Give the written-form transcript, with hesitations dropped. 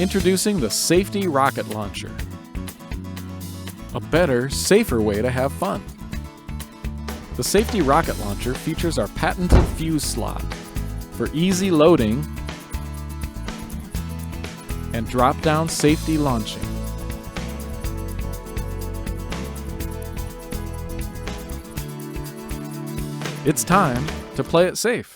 Introducing the Safety Rocket Launcher. A better, safer way to have fun. The Safety Rocket Launcher features our patented fuse slot for easy loading and drop-down safety launching. It's time to play it safe.